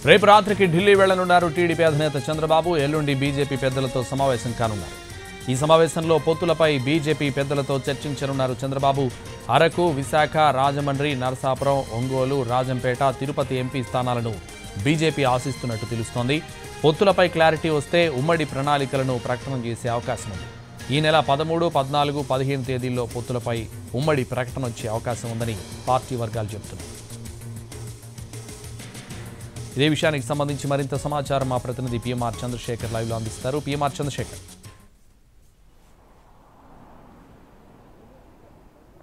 రేపు రాత్రికి ఢిల్లీ వెళ్లనున్నారు టీడీపీ అధినేత చంద్రబాబు. ఎల్లుండి బీజేపీ పెద్దలతో సమావేశం కానున్నారు. ఈ సమావేశంలో పొత్తులపై బీజేపీ పెద్దలతో చర్చించనున్నారు చంద్రబాబు. అరకు, విశాఖ, రాజమండ్రి, నరసాపురం, ఒంగోలు, రాజంపేట, తిరుపతి ఎంపీ స్థానాలను బీజేపీ ఆశిస్తున్నట్టు తెలుస్తోంది. పొత్తులపై క్లారిటీ వస్తే ఉమ్మడి ప్రణాళికలను ప్రకటన చేసే అవకాశం ఉంది. ఈ నెల 13, 14, 15 తేదీల్లో పొత్తులపై ఉమ్మడి ప్రకటన వచ్చే అవకాశం ఉందని పార్టీ వర్గాలు చెబుతున్నాయి. ఇదే విషయానికి సంబంధించి మరింత సమాచారం మా ప్రతినిధి పిఎంఆర్ చంద్రశేఖర్ లైవ్లో అందిస్తారు. పిఎంఆర్ చంద్రశేఖర్.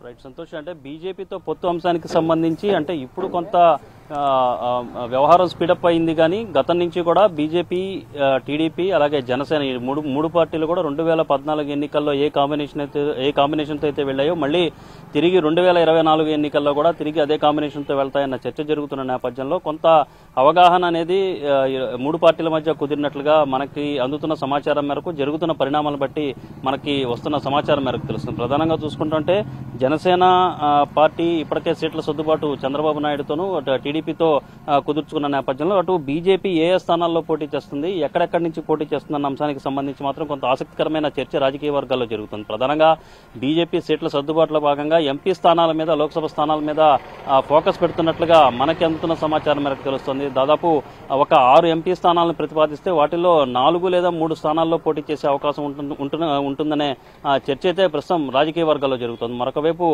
రైట్ సంతోష్, అంటే బీజేపీతో పొత్తు అంశానికి సంబంధించి అంటే ఇప్పుడు కొంత వ్యవహారం స్పీడప్ అయింది. కానీ గతం నుంచి కూడా బీజేపీ, టీడీపీ అలాగే జనసేన ఈ మూడు పార్టీలు కూడా 2014 ఎన్నికల్లో ఏ కాంబినేషన్తో అయితే వెళ్ళాయో మళ్ళీ తిరిగి 2024 ఎన్నికల్లో కూడా తిరిగి అదే కాంబినేషన్తో వెళ్తాయన్న చర్చ జరుగుతున్న నేపథ్యంలో కొంత అవగాహన అనేది మూడు పార్టీల మధ్య కుదిరినట్లుగా మనకి అందుతున్న సమాచారం మేరకు, జరుగుతున్న పరిణామాలను బట్టి మనకి వస్తున్న సమాచారం మేరకు తెలుస్తుంది. ప్రధానంగా చూసుకుంటుంటే జనసేన పార్టీ ఇప్పటికే సీట్ల సర్దుబాటు చంద్రబాబు నాయుడుతోనూ టీడీపీతో కుదుర్చుకున్న నేపథ్యంలో అటు బీజేపీ ఏ స్థానాల్లో పోటీ చేస్తుంది, ఎక్కడెక్కడి నుంచి పోటీ చేస్తుందన్న అంశానికి సంబంధించి మాత్రం కొంత ఆసక్తికరమైన చర్చ రాజకీయ వర్గాల్లో జరుగుతుంది. ప్రధానంగా బీజేపీ సీట్ల సర్దుబాటులో భాగంగా ఎంపీ స్థానాల మీద, లోక్సభ స్థానాల మీద ఫోకస్ పెడుతున్నట్లుగా మనకి అందుతున్న సమాచారం మేరకు తెలుస్తుంది. దాదాపు ఒక 6 ఎంపీ స్థానాలను ప్రతిపాదిస్తే వాటిల్లో 4 లేదా 3 స్థానాల్లో పోటీ చేసే అవకాశం ఉంటుందనే చర్చ అయితే ప్రస్తుతం రాజకీయ వర్గాల్లో జరుగుతుంది. మరొక వైపు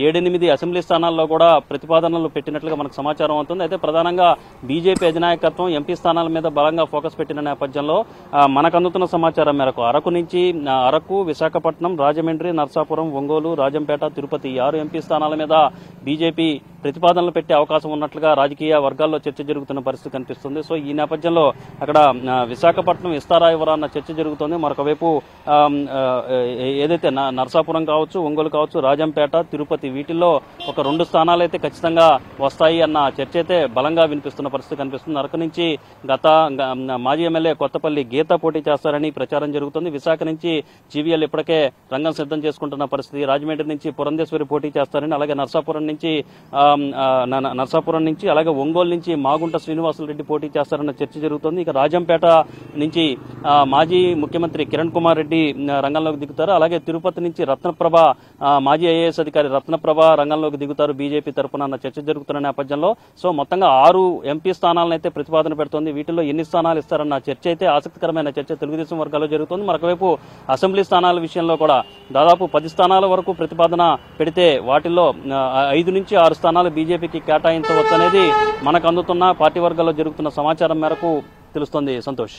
7-8 అసెంబ్లీ స్థానాల్లో కూడా ప్రతిపాదనలు పెట్టినట్లుగా మనకు సమాచారం అవుతుంది. అయితే ప్రధానంగా బీజేపీ అధినాయకత్వం ఎంపీ స్థానాల మీద బలంగా ఫోకస్ పెట్టిన నేపథ్యంలో మనకు అందుతున్న సమాచారం మేరకు అరకు, విశాఖపట్నం, రాజమండ్రి, నరసాపురం, ఒంగోలు, రాజంపేట, తిరుపతి 6 ఎంపీ స్థానాల మీద బీజేపీ ప్రతిపాదనలు పెట్టే అవకాశం ఉన్నట్లుగా రాజకీయ వర్గాల్లో చర్చ జరుగుతున్న పరిస్థితి కనిపిస్తుంది. సో ఈ నేపథ్యంలో అక్కడ విశాఖపట్నం ఇస్తారా ఇవ్వరా అన్న చర్చ జరుగుతోంది. మరొక వైపు ఏదైతే నరసాపురం కావచ్చు, ఒంగోలు కావచ్చు, రాజంపేట, తిరుపతి వీటిల్లో ఒక 2 స్థానాలు అయితే ఖచ్చితంగా వస్తాయి అన్న చర్చ అయితే బలంగా వినిపిస్తున్న పరిస్థితి కనిపిస్తుంది. అరకు నుంచి మాజీ ఎమ్మెల్యే కొత్తపల్లి గీత పోటీ చేస్తారని ప్రచారం జరుగుతుంది. విశాఖ నుంచి జీవీఎల్ ఇప్పటికే రంగం సిద్ధం చేసుకుంటున్న పరిస్థితి. రాజమండ్రి నుంచి పురంధేశ్వరి పోటీ చేస్తారని, అలాగే నరసాపురం నుంచి అలాగే ఒంగోలు నుంచి మాగుంట శ్రీనివాసులరెడ్డి పోటీ చేస్తారన్న చర్చ జరుగుతుంది. ఇక రాజంపేట నుంచి మాజీ ముఖ్యమంత్రి కిరణ్ కుమార్ రెడ్డి రంగంలోకి దిగుతారు. అలాగే తిరుపతి నుంచి రత్నప్రభ, మాజీ ఐఏఎస్ అధికారి రత్నప్రభ రంగంలోకి దిగుతారు బీజేపీ తరఫున అన్న చర్చ జరుగుతున్న నేపథ్యంలో సో మొత్తంగా 6 ఎంపీ స్థానాలను అయితే ప్రతిపాదన పెడుతోంది. వీటిలో ఎన్ని స్థానాలు ఇస్తారన్న చర్చ అయితే ఆసక్తికరమైన చర్చ తెలుగుదేశం వర్గాల్లో జరుగుతుంది. మరొకవైపు అసెంబ్లీ స్థానాల విషయంలో కూడా దాదాపు 10 స్థానాల వరకు ప్రతిపాదన పెడితే వాటిల్లో 5 నుంచి 6 స్థానాలు బీజేపీకి కేటాయించవచ్చు అనేది మనకు అందుతున్న పార్టీ వర్గాల్లో జరుగుతున్న సమాచారం మేరకు తెలుస్తోంది. సంతోష్.